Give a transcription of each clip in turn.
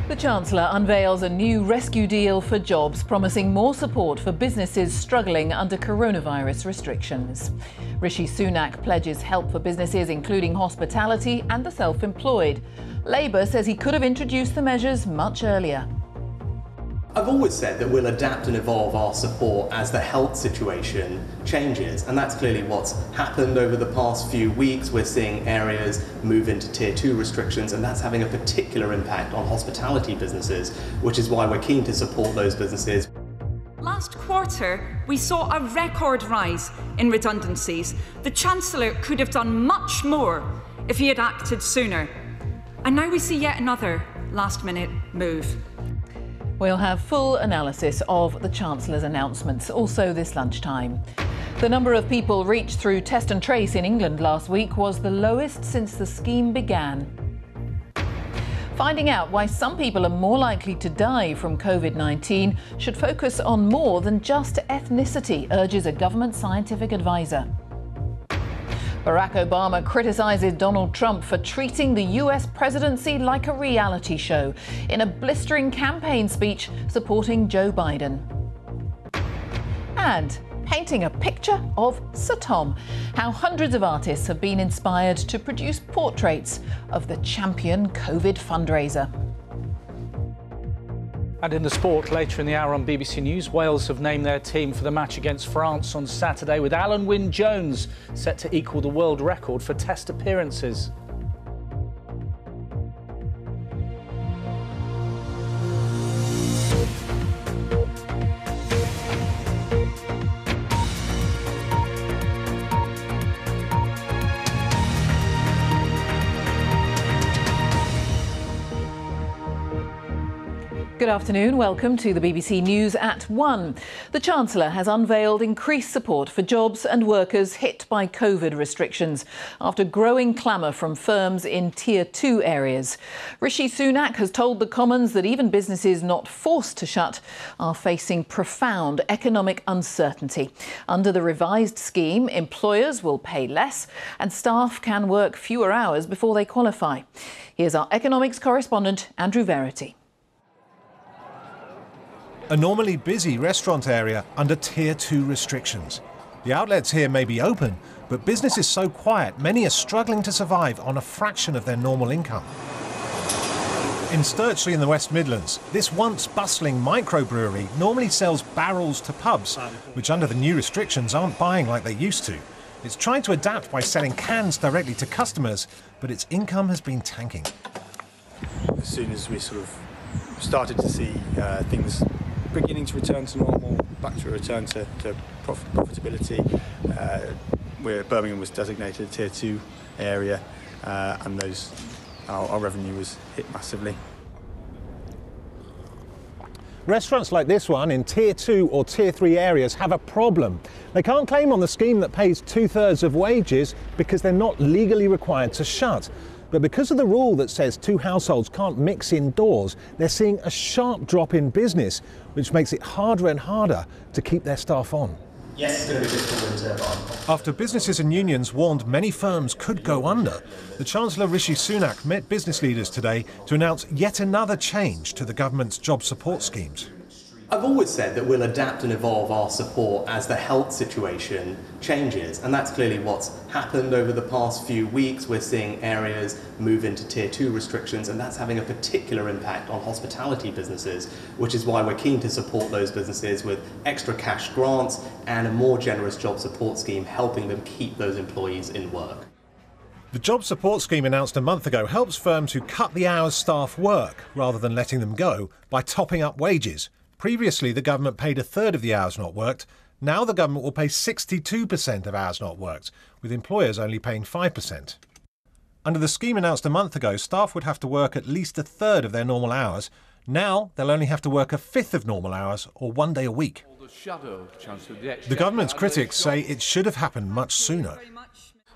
The Chancellor unveils a new rescue deal for jobs, promising more support for businesses struggling under coronavirus restrictions. Rishi Sunak pledges help for businesses including hospitality and the self-employed. Labour says he could have introduced the measures much earlier. I've always said that we'll adapt and evolve our support as the health situation changes, and that's clearly what's happened over the past few weeks. We're seeing areas move into Tier 2 restrictions, and that's having a particular impact on hospitality businesses, which is why we're keen to support those businesses. Last quarter, we saw a record rise in redundancies. The Chancellor could have done much more if he had acted sooner. And now we see yet another last-minute move. We'll have full analysis of the Chancellor's announcements, also this lunchtime. The number of people reached through Test and Trace in England last week was the lowest since the scheme began. Finding out why some people are more likely to die from COVID-19 should focus on more than just ethnicity, urges a government scientific advisor. Barack Obama criticises Donald Trump for treating the US presidency like a reality show in a blistering campaign speech supporting Joe Biden. And painting a picture of Sir Tom, how hundreds of artists have been inspired to produce portraits of the champion COVID fundraiser. And in the sport, later in the hour on BBC News, Wales have named their team for the match against France on Saturday, with Alan Wynne-Jones set to equal the world record for Test appearances. Good afternoon. Welcome to the BBC News at 1. The Chancellor has unveiled increased support for jobs and workers hit by COVID restrictions after growing clamour from firms in Tier 2 areas. Rishi Sunak has told the Commons that even businesses not forced to shut are facing profound economic uncertainty. Under the revised scheme, employers will pay less and staff can work fewer hours before they qualify. Here's our economics correspondent, Andrew Verity. A normally busy restaurant area under Tier 2 restrictions. The outlets here may be open, but business is so quiet, many are struggling to survive on a fraction of their normal income. In Sturchley in the West Midlands, this once bustling microbrewery normally sells barrels to pubs, which under the new restrictions aren't buying like they used to. It's trying to adapt by selling cans directly to customers, but its income has been tanking. As soon as we sort of started to see things beginning to return to normal, back to a return to profitability, where Birmingham was designated a Tier 2 area, and our revenue was hit massively. Restaurants like this one in Tier 2 or Tier 3 areas have a problem. They can't claim on the scheme that pays 2/3 of wages because they're not legally required to shut. But because of the rule that says two households can't mix indoors, they're seeing a sharp drop in business, which makes it harder and harder to keep their staff on. Yes, it's going to be difficult winter. After businesses and unions warned many firms could go under, the Chancellor Rishi Sunak met business leaders today to announce yet another change to the government's job support schemes. I've always said that we'll adapt and evolve our support as the health situation changes, and that's clearly what's happened over the past few weeks. We're seeing areas move into Tier 2 restrictions, and that's having a particular impact on hospitality businesses, which is why we're keen to support those businesses with extra cash grants and a more generous job support scheme, helping them keep those employees in work. The job support scheme announced a month ago helps firms who cut the hours staff work, rather than letting them go, by topping up wages. Previously, the government paid 1/3 of the hours not worked. Now the government will pay 62% of hours not worked, with employers only paying 5%. Under the scheme announced a month ago, staff would have to work at least 1/3 of their normal hours. Now they'll only have to work 1/5 of normal hours, or 1 day a week. The government's critics say it should have happened much sooner.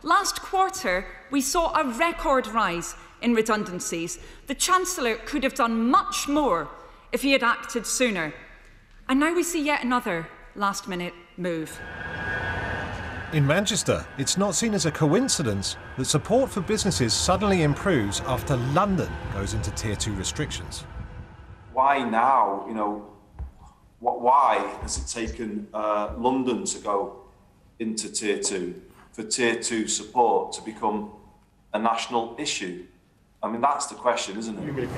Last quarter, we saw a record rise in redundancies. The Chancellor could have done much more if he had acted sooner. And now we see yet another last-minute move. In Manchester, it's not seen as a coincidence that support for businesses suddenly improves after London goes into Tier 2 restrictions. why now? You know, why has it taken London to go into Tier 2, for Tier 2 support to become a national issue? I mean, that's the question, isn't it?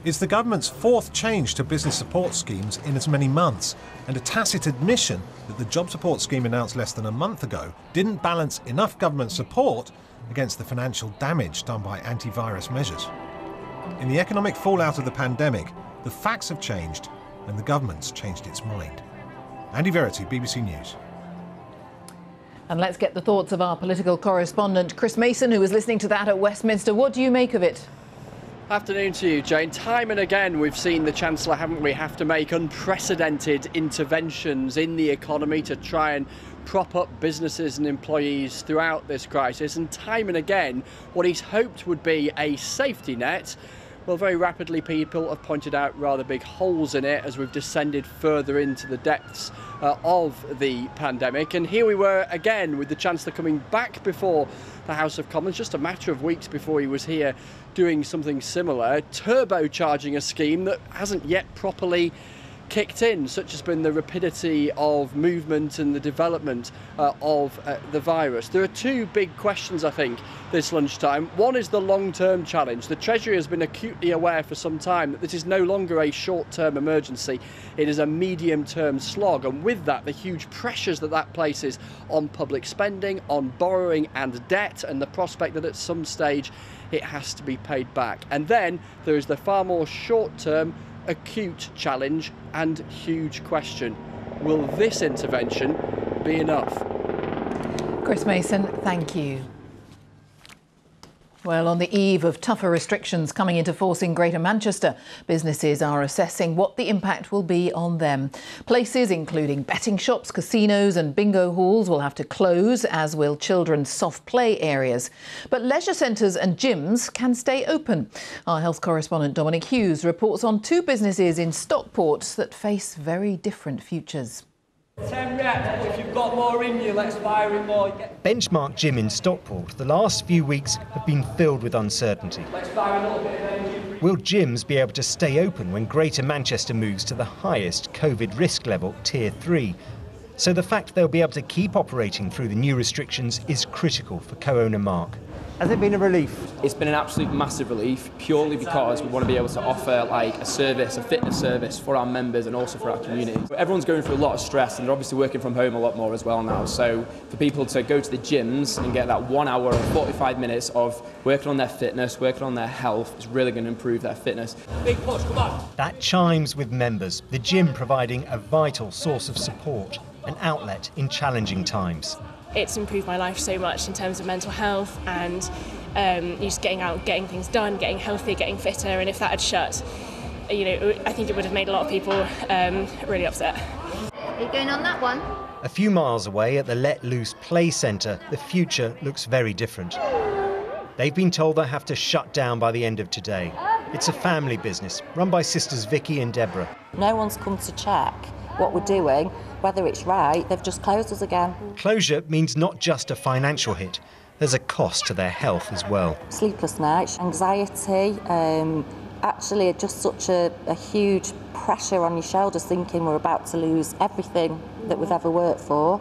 It's the government's fourth change to business support schemes in as many months, and a tacit admission that the job support scheme announced less than a month ago didn't balance enough government support against the financial damage done by antivirus measures. In the economic fallout of the pandemic, the facts have changed and the government's changed its mind. Andy Verity, BBC News. And let's get the thoughts of our political correspondent, Chris Mason, who was listening to that at Westminster. What do you make of it? Afternoon to you, Jane. Time and again we've seen the Chancellor, haven't we, have to make unprecedented interventions in the economy to try and prop up businesses and employees throughout this crisis. And time and again, what he's hoped would be a safety net, well, very rapidly people have pointed out rather big holes in it as we've descended further into the depths of the pandemic. And here we were again with the Chancellor coming back before the House of Commons just a matter of weeks before he was here doing something similar, turbocharging a scheme that hasn't yet properly kicked in. Such has been the rapidity of movement and the development of the virus. There are two big questions, I think, this lunchtime. One is the long-term challenge. The Treasury has been acutely aware for some time that this is no longer a short-term emergency. It is a medium-term slog, and with that, the huge pressures that places on public spending, on borrowing and debt, and the prospect that at some stage it has to be paid back. And then there is the far more short-term acute challenge and huge question. Will this intervention be enough? Chris Mason, thank you. Well, on the eve of tougher restrictions coming into force in Greater Manchester, businesses are assessing what the impact will be on them. Places including betting shops, casinos and bingo halls will have to close, as will children's soft play areas. But leisure centres and gyms can stay open. Our health correspondent Dominic Hughes reports on two businesses in Stockport that face very different futures. 10 reps, if you've got more in you, let's fire it more. Benchmark Gym in Stockport, the last few weeks have been filled with uncertainty. Let's fire a little bit of energy. Will gyms be able to stay open when Greater Manchester moves to the highest COVID risk level, Tier 3? So the fact they'll be able to keep operating through the new restrictions is critical for co-owner Mark. Has it been a relief? It's been an absolute massive relief, purely because we want to be able to offer like a service, a fitness service for our members and also for our community. Everyone's going through a lot of stress and they're obviously working from home a lot more as well now. So for people to go to the gyms and get that 1 hour or 45 minutes of working on their fitness, working on their health is really going to improve their fitness. Big push, come on. That chimes with members, the gym providing a vital source of support, an outlet in challenging times. It's improved my life so much in terms of mental health and just getting out, getting things done, getting healthier, getting fitter. And if that had shut, I think it would have made a lot of people really upset. Are you going on that one? A few miles away at the Let Loose Play Centre, the future looks very different. They've been told they have to shut down by the end of today. It's a family business run by sisters Vicky and Deborah. No one's come to check what we're doing, whether it's right. They've just closed us again. Closure means not just a financial hit, there's a cost to their health as well. Sleepless nights, anxiety, actually just such a huge pressure on your shoulders, thinking we're about to lose everything that we've ever worked for.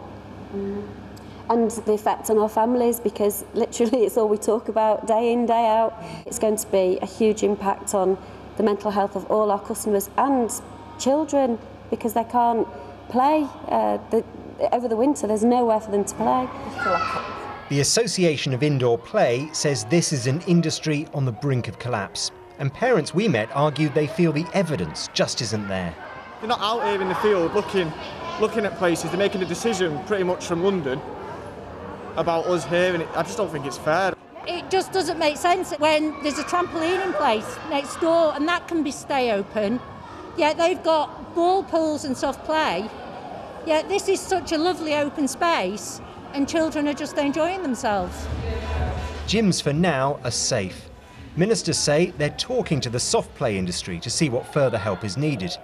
And the effect on our families, because literally it's all we talk about day in, day out. It's going to be a huge impact on the mental health of all our customers and children, because they can't play. Over the winter, there's nowhere for them to play. The Association of Indoor Play says this is an industry on the brink of collapse. And parents we met argued they feel the evidence just isn't there. They're not out here in the field looking at places. They're making a decision pretty much from London about us here, and I just don't think it's fair. It just doesn't make sense when there's a trampoline in place next door and that can stay open. Yet they've got ball pools and soft play. Yet this is such a lovely open space and children are just enjoying themselves. Gyms for now are safe. Ministers say they're talking to the soft play industry to see what further help is needed.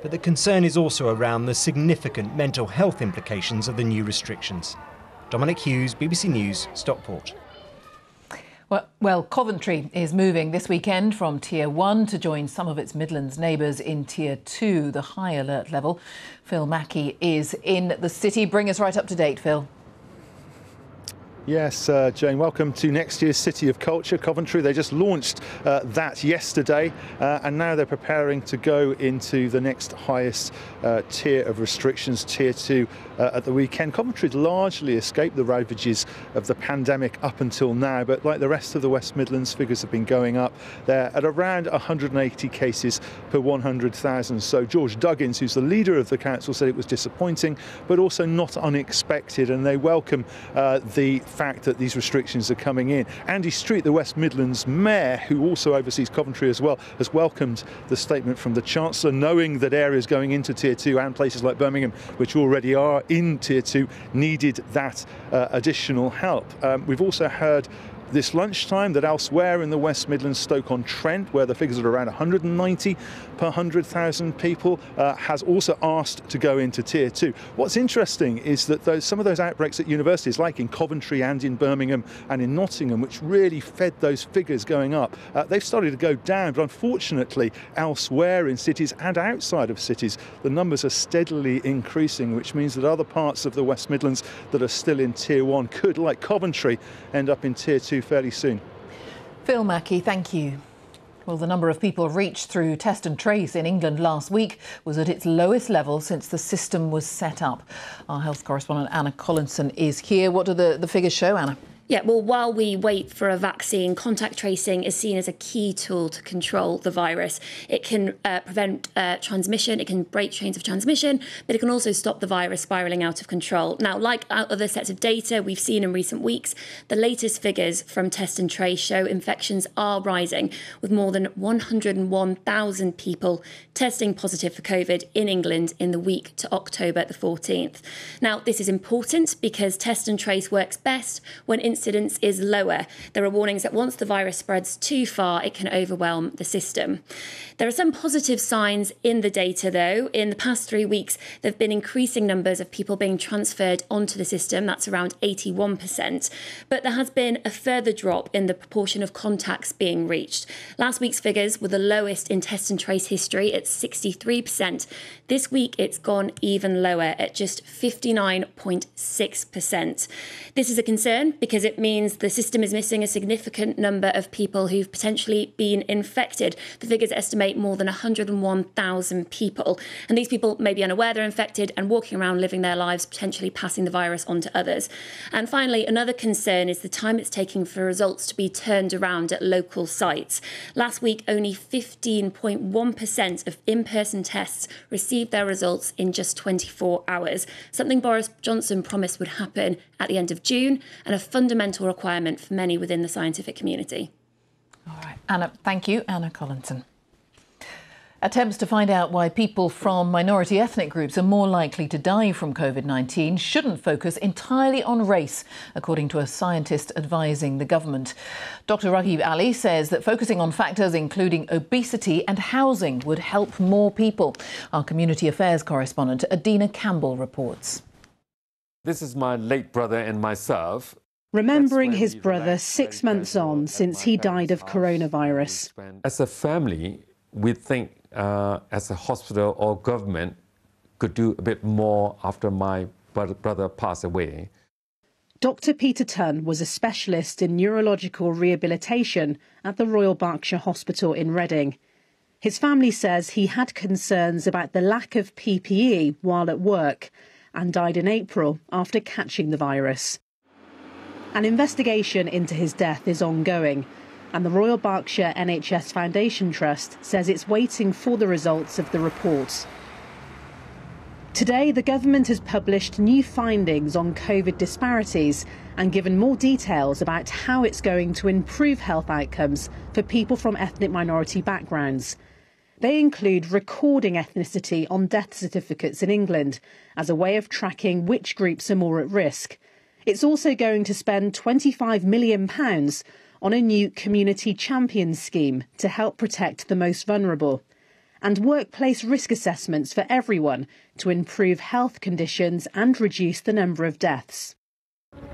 But the concern is also around the significant mental health implications of the new restrictions. Dominic Hughes, BBC News, Stockport. Well, Coventry is moving this weekend from Tier 1 to join some of its Midlands neighbours in Tier 2, the high alert level. Phil Mackey is in the city. Bring us right up to date, Phil. Yes, Jane, welcome to next year's City of Culture, Coventry. They just launched that yesterday and now they're preparing to go into the next highest tier of restrictions, Tier 2, at the weekend. Coventry had largely escaped the ravages of the pandemic up until now, but like the rest of the West Midlands, figures have been going up. They're at around 180 cases per 100,000. So George Duggins, who's the leader of the council, said it was disappointing, but also not unexpected, and they welcome the fact that these restrictions are coming in. Andy Street, the West Midlands mayor, who also oversees Coventry as well, has welcomed the statement from the Chancellor, knowing that areas going into Tier 2 and places like Birmingham, which already are in Tier 2, needed that additional help. We've also heard this lunchtime that elsewhere in the West Midlands, Stoke-on-Trent, where the figures are around 190 per 100,000 people, has also asked to go into Tier 2. What's interesting is that some of those outbreaks at universities, like in Coventry and in Birmingham and in Nottingham, which really fed those figures going up, they've started to go down. But unfortunately, elsewhere in cities and outside of cities, the numbers are steadily increasing, which means that other parts of the West Midlands that are still in Tier 1 could, like Coventry, end up in Tier 2 fairly soon. Phil Mackey, thank you. Well, the number of people reached through Test and Trace in England last week was at its lowest level since the system was set up. Our health correspondent Anna Collinson is here. What do the figures show, Anna? Yeah, well, while we wait for a vaccine, contact tracing is seen as a key tool to control the virus. It can prevent transmission, it can break chains of transmission, but it can also stop the virus spiralling out of control. Now, like other sets of data we've seen in recent weeks, the latest figures from Test and Trace show infections are rising, with more than 101,000 people testing positive for COVID in England in the week to October the 14th. Now, this is important because Test and Trace works best when incidence is lower. There are warnings that once the virus spreads too far, it can overwhelm the system. There are some positive signs in the data, though. In the past 3 weeks, there have been increasing numbers of people being transferred onto the system. That's around 81%. But there has been a further drop in the proportion of contacts being reached. Last week's figures were the lowest in Test and Trace history at 63%. This week, it's gone even lower at just 59.6%. This is a concern because it means the system is missing a significant number of people who've potentially been infected. The figures estimate more than 101,000 people. And these people may be unaware they're infected and walking around living their lives, potentially passing the virus on to others. And finally, another concern is the time it's taking for results to be turned around at local sites. Last week, only 15.1% of in-person tests received their results in just 24 hours, something Boris Johnson promised would happen at the end of June, and a fundamental requirement for many within the scientific community. All right, Anna, thank you, Anna Collinson. Attempts to find out why people from minority ethnic groups are more likely to die from COVID-19 shouldn't focus entirely on race, according to a scientist advising the government. Dr. Raghib Ali says that focusing on factors including obesity and housing would help more people. Our community affairs correspondent Adina Campbell reports. This is my late brother and myself. Remembering his brother 6 months on since he died of coronavirus. As a family, we think as a hospital or government could do a bit more after my brother passed away. Dr. Peter Tunn was a specialist in neurological rehabilitation at the Royal Berkshire Hospital in Reading. His family says he had concerns about the lack of PPE while at work and died in April after catching the virus. An investigation into his death is ongoing, and the Royal Berkshire NHS Foundation Trust says it's waiting for the results of the report. Today, the government has published new findings on COVID disparities and given more details about how it's going to improve health outcomes for people from ethnic minority backgrounds. They include recording ethnicity on death certificates in England as a way of tracking which groups are more at risk. It's also going to spend £25 million on a new community champions scheme to help protect the most vulnerable, and workplace risk assessments for everyone to improve health conditions and reduce the number of deaths.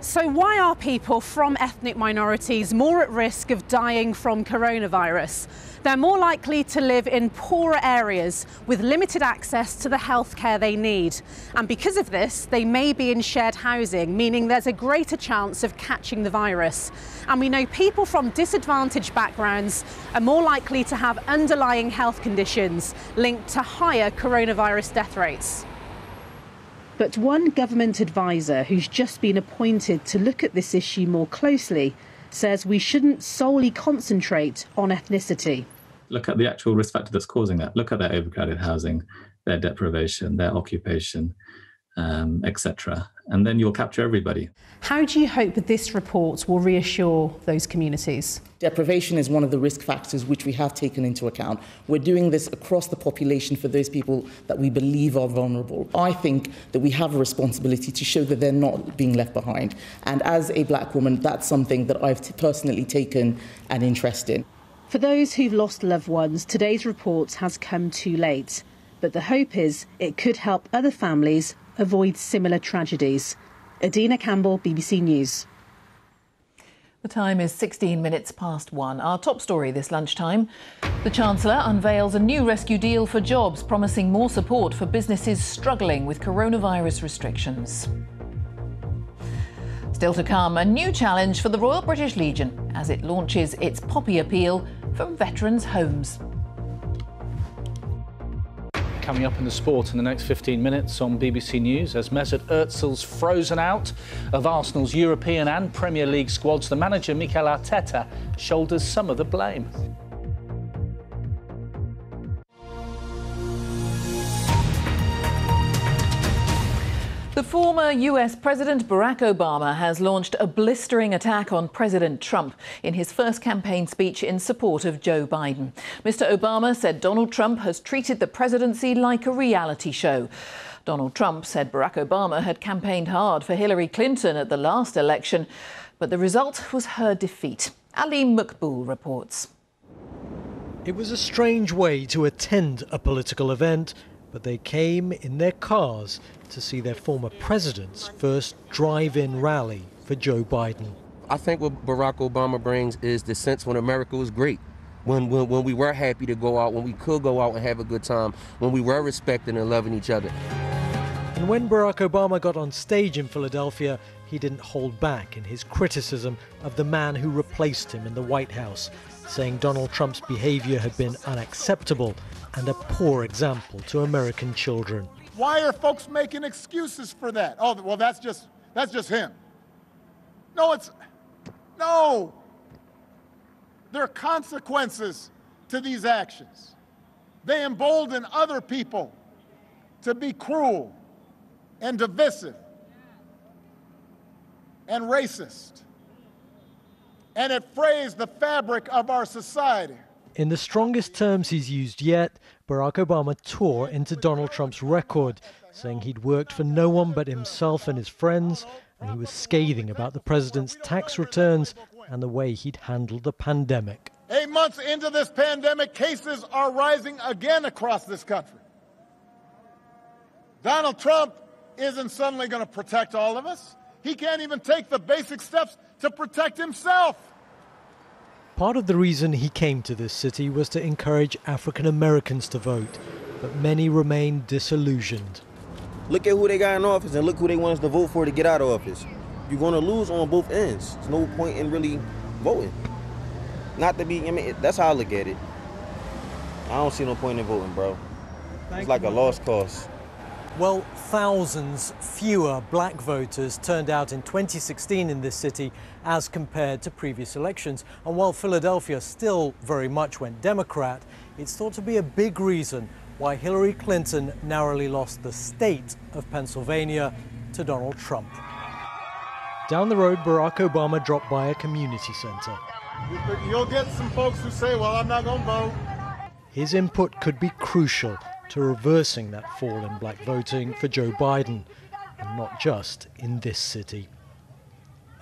So why are people from ethnic minorities more at risk of dying from coronavirus? They're more likely to live in poorer areas with limited access to the healthcare they need. And because of this, they may be in shared housing, meaning there's a greater chance of catching the virus. And we know people from disadvantaged backgrounds are more likely to have underlying health conditions linked to higher coronavirus death rates. But one government advisor who's just been appointed to look at this issue more closely says we shouldn't solely concentrate on ethnicity. Look at the actual risk factor that's causing that. Look at their overcrowded housing, their deprivation, their occupation, etc. And then you'll capture everybody. How do you hope that this report will reassure those communities? Deprivation is one of the risk factors which we have taken into account. We're doing this across the population for those people that we believe are vulnerable. I think that we have a responsibility to show that they're not being left behind. And as a black woman, that's something that I've personally taken an interest in. For those who've lost loved ones, today's report has come too late. But the hope is it could help other families avoid similar tragedies. Adina Campbell, BBC News. The time is 16 minutes past 1. Our top story this lunchtime. The Chancellor unveils a new rescue deal for jobs, promising more support for businesses struggling with coronavirus restrictions. Still to come, a new challenge for the Royal British Legion as it launches its Poppy Appeal from veterans' homes. Coming up in the sport in the next 15 minutes on BBC News, as Mesut Ozil's frozen out of Arsenal's European and Premier League squads, the manager Mikel Arteta shoulders some of the blame. The former US President Barack Obama has launched a blistering attack on President Trump in his first campaign speech in support of Joe Biden. Mr. Obama said Donald Trump has treated the presidency like a reality show. Donald Trump said Barack Obama had campaigned hard for Hillary Clinton at the last election, but the result was her defeat. Ali Mukbul reports. It was a strange way to attend a political event, but they came in their cars to see their former president's first drive-in rally for Joe Biden. I think what Barack Obama brings is the sense when America was great, when we were happy to go out, when we could go out and have a good time, when we were respecting and loving each other. And when Barack Obama got on stage in Philadelphia, he didn't hold back in his criticism of the man who replaced him in the White House, saying Donald Trump's behavior had been unacceptable and a poor example to American children. Why are folks making excuses for that? Oh, well, that's just him. No. There are consequences to these actions. They embolden other people to be cruel and divisive and racist. And it frays the fabric of our society. In the strongest terms he's used yet, Barack Obama tore into Donald Trump's record, saying he'd worked for no one but himself and his friends, and he was scathing about the president's tax returns and the way he'd handled the pandemic. 8 months into this pandemic, cases are rising again across this country. Donald Trump isn't suddenly going to protect all of us. He can't even take the basic steps to protect himself. Part of the reason he came to this city was to encourage African Americans to vote, but many remain disillusioned. Look at who they got in office and look who they want us to vote for to get out of office. You're going to lose on both ends. There's no point in really voting. That's how I look at it. I don't see no point in voting, bro. It's like a lost cause. Well, thousands fewer black voters turned out in 2016 in this city as compared to previous elections. And while Philadelphia still very much went Democrat, it's thought to be a big reason why Hillary Clinton narrowly lost the state of Pennsylvania to Donald Trump. Down the road, Barack Obama dropped by a community center. You'll get some folks who say, well, I'm not going to vote. His input could be crucial to reversing that fall in black voting for Joe Biden, and not just in this city.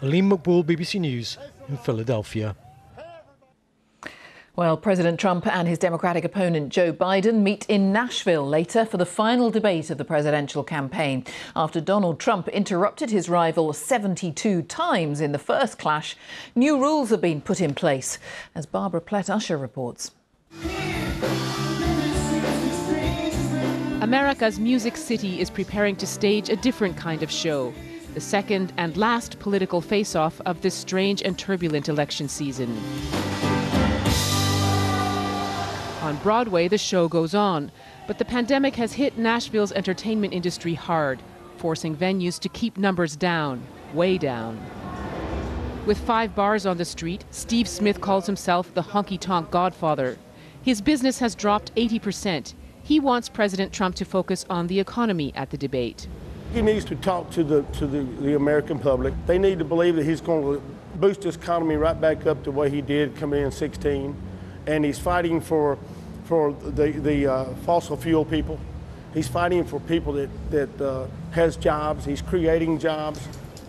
Aleem Maqbool, BBC News in Philadelphia. Well, President Trump and his Democratic opponent Joe Biden meet in Nashville later for the final debate of the presidential campaign. After Donald Trump interrupted his rival 72 times in the first clash, new rules have been put in place, as Barbara Plett-Usher reports. America's Music City is preparing to stage a different kind of show, the second and last political face-off of this strange and turbulent election season. On Broadway, the show goes on, but the pandemic has hit Nashville's entertainment industry hard, forcing venues to keep numbers down, way down. With 5 bars on the street, Steve Smith calls himself the honky-tonk godfather. His business has dropped 80%. He wants President Trump to focus on the economy at the debate. He needs to talk to the American public. They need to believe that he's going to boost this economy right back up to the way he did come in 16. And he's fighting for the fossil fuel people. He's fighting for people that has jobs. He's creating jobs.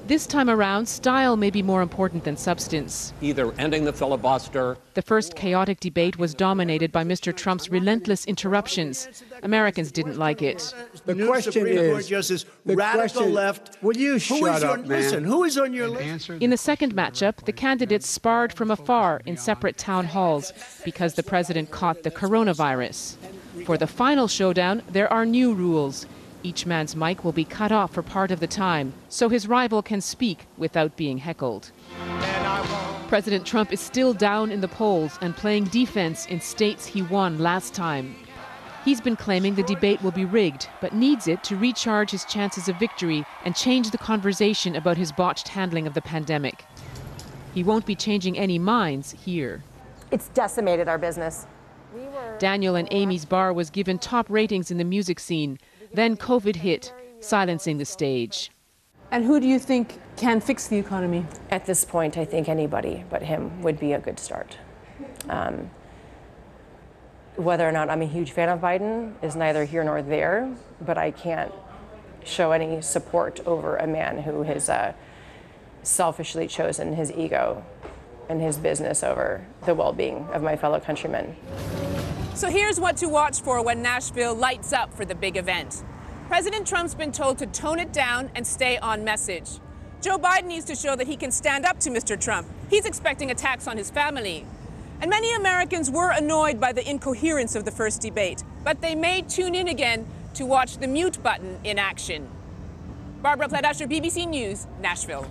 This time around, style may be more important than substance. Either ending the filibuster. The first chaotic debate was dominated by Mr. Trump's relentless interruptions. Americans didn't like it. The question is, Justice, radical left. Will you shut up, man? Listen, who is on your list? In the second matchup, the candidates sparred from afar in separate town halls because the president caught the coronavirus. For the final showdown, there are new rules. Each man's mic will be cut off for part of the time, so his rival can speak without being heckled. President Trump is still down in the polls and playing defense in states he won last time. He's been claiming the debate will be rigged, but needs it to recharge his chances of victory and change the conversation about his botched handling of the pandemic. He won't be changing any minds here. It's decimated our business. Daniel and Amy's bar was given top ratings in the music scene. Then COVID hit, silencing the stage. And who do you think can fix the economy? At this point, I think anybody but him would be a good start. Whether or not I'm a huge fan of Biden is neither here nor there, but I can't show any support over a man who has selfishly chosen his ego and his business over the well-being of my fellow countrymen. So here's what to watch for when Nashville lights up for the big event. President Trump's been told to tone it down and stay on message. Joe Biden needs to show that he can stand up to Mr. Trump. He's expecting attacks on his family. And many Americans were annoyed by the incoherence of the first debate, but they may tune in again to watch the mute button in action. Barbara Plett-Usher, BBC News, Nashville.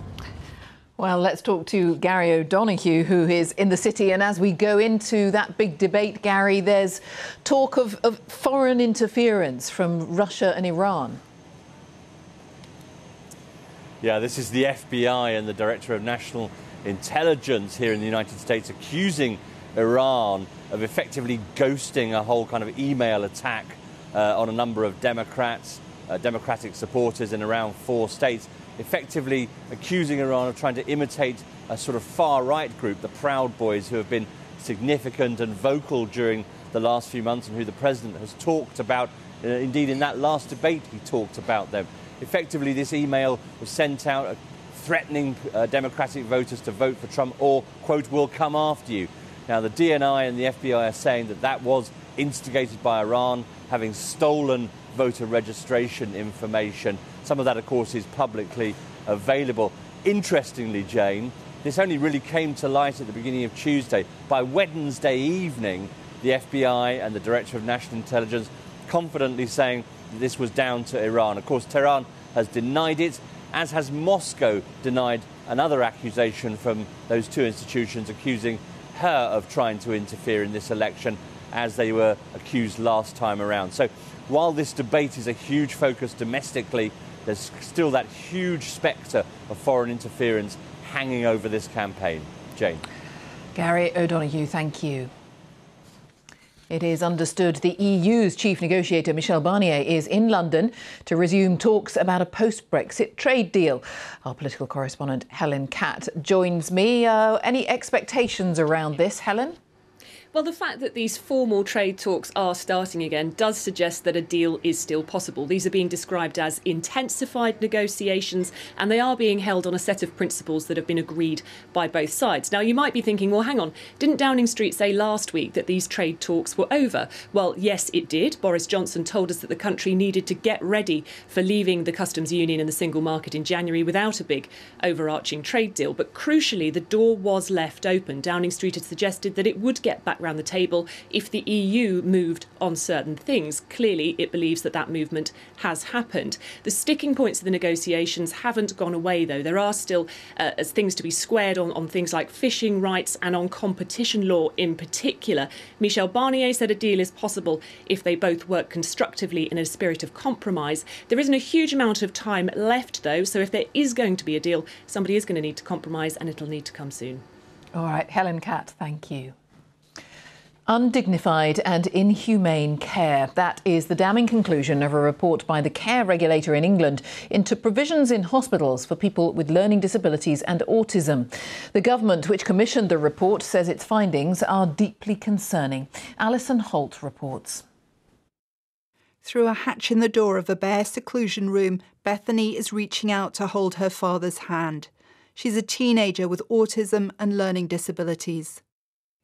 Well, let's talk to Gary O'Donoghue, who is in the city. And as we go into that big debate, Gary, there's talk of foreign interference from Russia and Iran. Yeah, this is the FBI and the Director of National Intelligence here in the United States accusing Iran of effectively ghosting a whole kind of email attack on a number of Democratic supporters in around 4 states, effectively accusing Iran of trying to imitate a sort of far-right group, the Proud Boys, who have been significant and vocal during the last few months and who the president has talked about. Indeed, in that last debate, he talked about them. Effectively, this email was sent out threatening Democratic voters to vote for Trump or, quote, "we'll come after you." Now, the DNI and the FBI are saying that that was instigated by Iran, having stolen voter registration information. Some of that, of course, is publicly available. Interestingly, Jane, this only really came to light at the beginning of Tuesday. By Wednesday evening, the FBI and the Director of National Intelligence confidently saying that this was down to Iran. Of course, Tehran has denied it, as has Moscow denied another accusation from those two institutions, accusing her of trying to interfere in this election, as they were accused last time around. So while this debate is a huge focus domestically, there's still that huge spectre of foreign interference hanging over this campaign. Jane. Gary O'Donoghue, thank you. It is understood the EU's chief negotiator, Michel Barnier, is in London to resume talks about a post-Brexit trade deal. Our political correspondent, Helen Catt, joins me. Any expectations around this, Helen? Well, the fact that these formal trade talks are starting again does suggest that a deal is still possible. These are being described as intensified negotiations, and they are being held on a set of principles that have been agreed by both sides. Now, you might be thinking, well, hang on, didn't Downing Street say last week that these trade talks were over? Well, yes, it did. Boris Johnson told us that the country needed to get ready for leaving the customs union and the single market in January without a big overarching trade deal. But crucially, the door was left open. Downing Street had suggested that it would get back around the table if the EU moved on certain things. Clearly, it believes that that movement has happened. The sticking points of the negotiations haven't gone away, though. There are still things to be squared on things like fishing rights and on competition law in particular. Michel Barnier said a deal is possible if they both work constructively in a spirit of compromise. There isn't a huge amount of time left, though, so if there is going to be a deal, somebody is going to need to compromise, and it'll need to come soon. All right, Helen Catt, thank you. Undignified and inhumane care. That is the damning conclusion of a report by the care regulator in England into provisions in hospitals for people with learning disabilities and autism. The government, which commissioned the report, says its findings are deeply concerning. Alison Holt reports. Through a hatch in the door of a bare seclusion room, Bethany is reaching out to hold her father's hand. She's a teenager with autism and learning disabilities.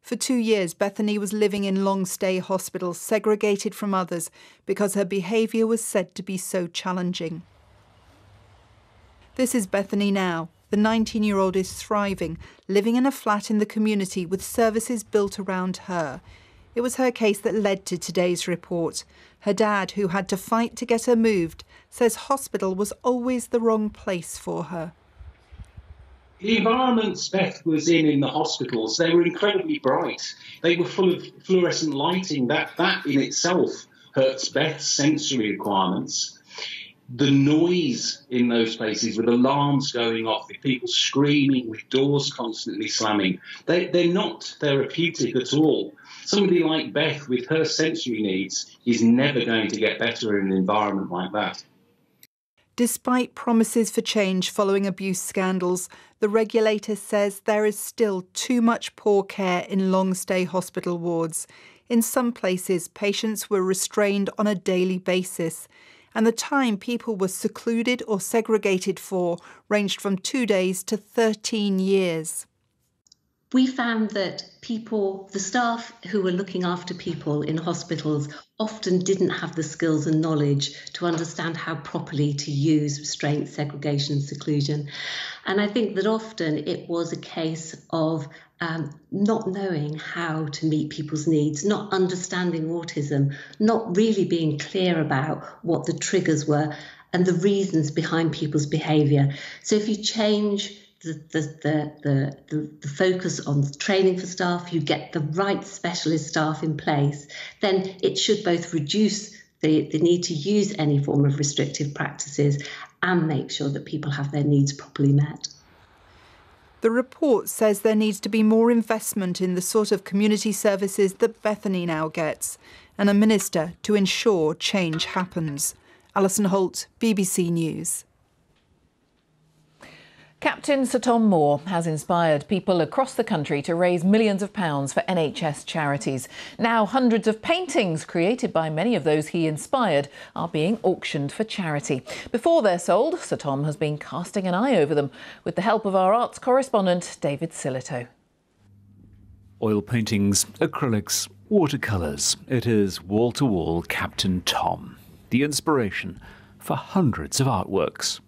For 2 years, Bethany was living in long-stay hospitals, segregated from others because her behaviour was said to be so challenging. This is Bethany now. The 19-year-old is thriving, living in a flat in the community with services built around her. It was her case that led to today's report. Her dad, who had to fight to get her moved, says hospital was always the wrong place for her. The environments Beth was in the hospitals, they were incredibly bright. They were full of fluorescent lighting. That in itself hurts Beth's sensory requirements. The noise in those places, with alarms going off, with people screaming, with doors constantly slamming, they're not therapeutic at all. Somebody like Beth, with her sensory needs, is never going to get better in an environment like that. Despite promises for change following abuse scandals, the regulator says there is still too much poor care in long-stay hospital wards. In some places, patients were restrained on a daily basis, and the time people were secluded or segregated for ranged from 2 days to 13 years. We found that the staff who were looking after people in hospitals often didn't have the skills and knowledge to understand how properly to use restraint, segregation, seclusion. And I think that often it was a case of not knowing how to meet people's needs, not understanding autism, not really being clear about what the triggers were and the reasons behind people's behaviour. So if you change the focus on training for staff, you get the right specialist staff in place, then it should both reduce the need to use any form of restrictive practices and make sure that people have their needs properly met. The report says there needs to be more investment in the sort of community services that Bethany now gets, and a minister to ensure change happens. Alison Holt, BBC News. Captain Sir Tom Moore has inspired people across the country to raise millions of pounds for NHS charities. Now hundreds of paintings created by many of those he inspired are being auctioned for charity. Before they're sold, Sir Tom has been casting an eye over them with the help of our arts correspondent David Silito. Oil paintings, acrylics, watercolours. It is wall-to-wall Captain Tom, the inspiration for hundreds of artworks.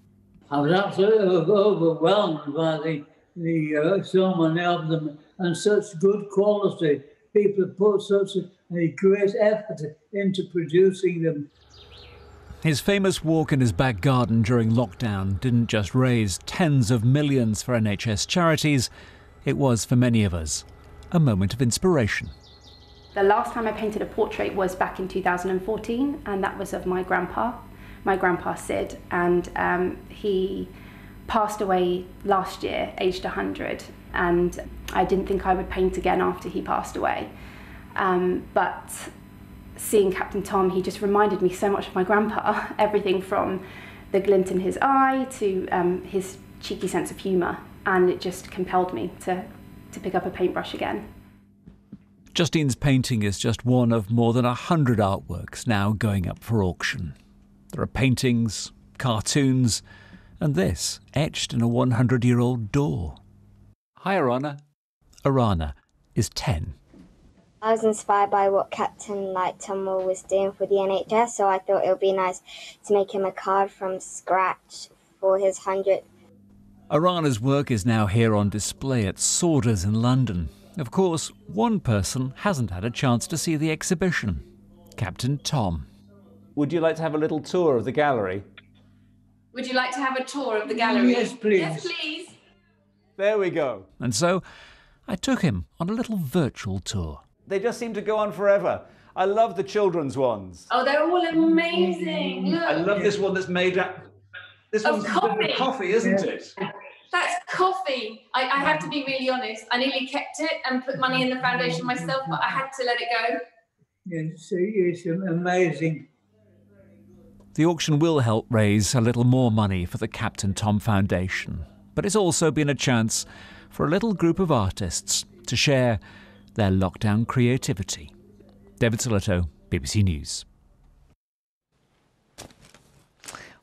I was absolutely overwhelmed by so many of them and such good quality. People have put such a great effort into producing them. His famous walk in his back garden during lockdown didn't just raise tens of millions for NHS charities, it was, for many of us, a moment of inspiration. The last time I painted a portrait was back in 2014, and that was of my grandpa Sid, and he passed away last year, aged 100, and I didn't think I would paint again after he passed away. But seeing Captain Tom, he just reminded me so much of my grandpa, everything from the glint in his eye to his cheeky sense of humour, and it just compelled me to pick up a paintbrush again. Justine's painting is just one of more than 100 artworks now going up for auction. There are paintings, cartoons, and this etched in a 100-year-old door. Hi, Arana. Arana is 10. I was inspired by what Captain Light-Tomer was doing for the NHS, so I thought it would be nice to make him a card from scratch for his 100th. Arana's work is now here on display at Saunders in London. Of course, one person hasn't had a chance to see the exhibition. Captain Tom. Would you like to have a little tour of the gallery? Would you like to have a tour of the gallery? Yes, please. Yes, please. There we go. And so I took him on a little virtual tour. They just seem to go on forever. I love the children's ones. Oh, they're all amazing. Look. I love this one that's made up. This one's coffee, isn't it? That's coffee. I have to be really honest. I nearly kept it and put money in the foundation myself, but I had to let it go. Yes, it's amazing. The auction will help raise a little more money for the Captain Tom Foundation, but it's also been a chance for a little group of artists to share their lockdown creativity. David Solito, BBC News.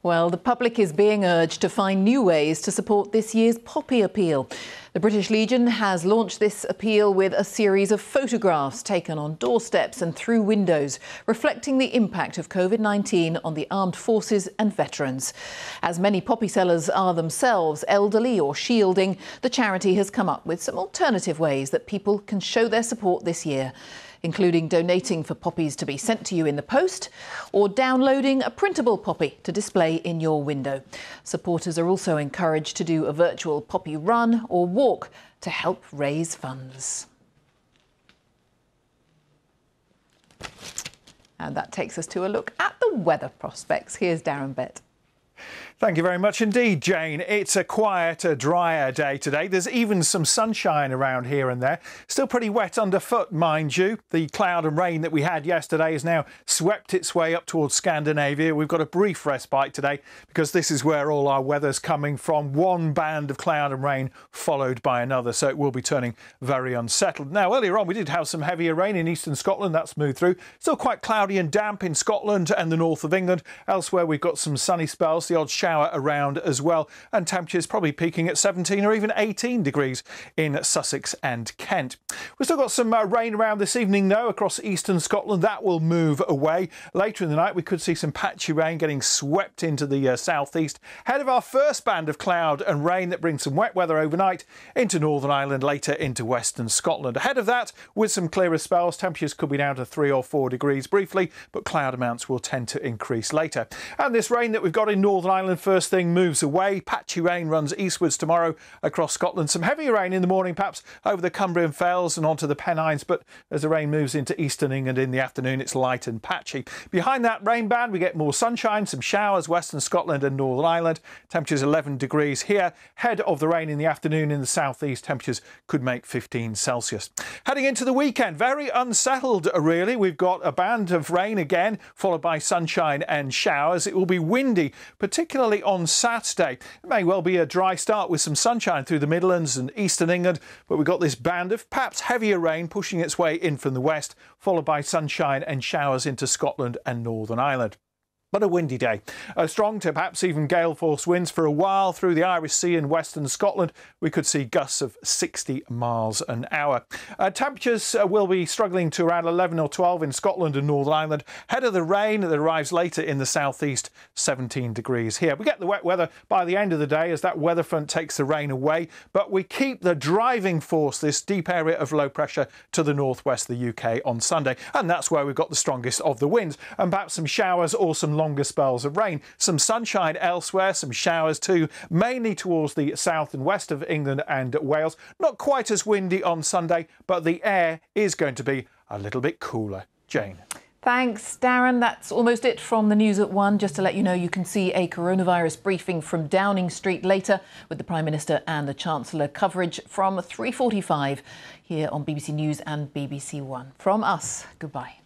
Well, the public is being urged to find new ways to support this year's Poppy Appeal. The British Legion has launched this appeal with a series of photographs taken on doorsteps and through windows, reflecting the impact of COVID-19 on the armed forces and veterans. As many poppy sellers are themselves elderly or shielding, the charity has come up with some alternative ways that people can show their support this year, including donating for poppies to be sent to you in the post or downloading a printable poppy to display in your window. Supporters are also encouraged to do a virtual poppy run or walk to help raise funds. And that takes us to a look at the weather prospects. Here's Darren Bett. Thank you very much indeed, Jane. It's a quieter, drier day today. There's even some sunshine around here and there. Still pretty wet underfoot, mind you. The cloud and rain that we had yesterday has now swept its way up towards Scandinavia. We've got a brief respite today because this is where all our weather's coming from. One band of cloud and rain followed by another, so it will be turning very unsettled. Now, earlier on, we did have some heavier rain in eastern Scotland. That's moved through. Still quite cloudy and damp in Scotland and the north of England. Elsewhere, we've got some sunny spells, the odd shower around as well, and temperatures probably peaking at 17 or even 18 degrees in Sussex and Kent. We've still got some rain around this evening though across eastern Scotland. That will move away. Later in the night we could see some patchy rain getting swept into the southeast ahead of our first band of cloud and rain that brings some wet weather overnight into Northern Ireland, later into western Scotland. Ahead of that, with some clearer spells, temperatures could be down to 3 or 4 degrees briefly, but cloud amounts will tend to increase later. And this rain that we've got in Northern Ireland first thing moves away. Patchy rain runs eastwards tomorrow across Scotland. Some heavier rain in the morning, perhaps over the Cumbrian Fells and onto the Pennines, but as the rain moves into eastern England in the afternoon, it's light and patchy. Behind that rain band, we get more sunshine, some showers, western Scotland and Northern Ireland. Temperatures 11 degrees here. Head of the rain in the afternoon in the southeast, temperatures could make 15 Celsius. Heading into the weekend, very unsettled really. We've got a band of rain again, followed by sunshine and showers. It will be windy, particularly on Saturday. It may well be a dry start with some sunshine through the Midlands and eastern England, but we've got this band of perhaps heavier rain pushing its way in from the west, followed by sunshine and showers into Scotland and Northern Ireland. But a windy day. Strong to perhaps even gale force winds for a while through the Irish Sea and western Scotland. We could see gusts of 60 miles an hour. Temperatures will be struggling to around 11 or 12 in Scotland and Northern Ireland. Ahead of the rain that arrives later in the southeast, 17 degrees here. We get the wet weather by the end of the day as that weather front takes the rain away, but we keep the driving force, this deep area of low pressure, to the northwest of the UK on Sunday. And that's where we've got the strongest of the winds and perhaps some showers or some longer spells of rain. Some sunshine elsewhere, some showers too, mainly towards the south and west of England and Wales. Not quite as windy on Sunday, but the air is going to be a little bit cooler. Jane. Thanks, Darren. That's almost it from the news at 1. Just to let you know, you can see a coronavirus briefing from Downing Street later with the Prime Minister and the Chancellor. Coverage from 3:45 here on BBC News and BBC One. From us, goodbye.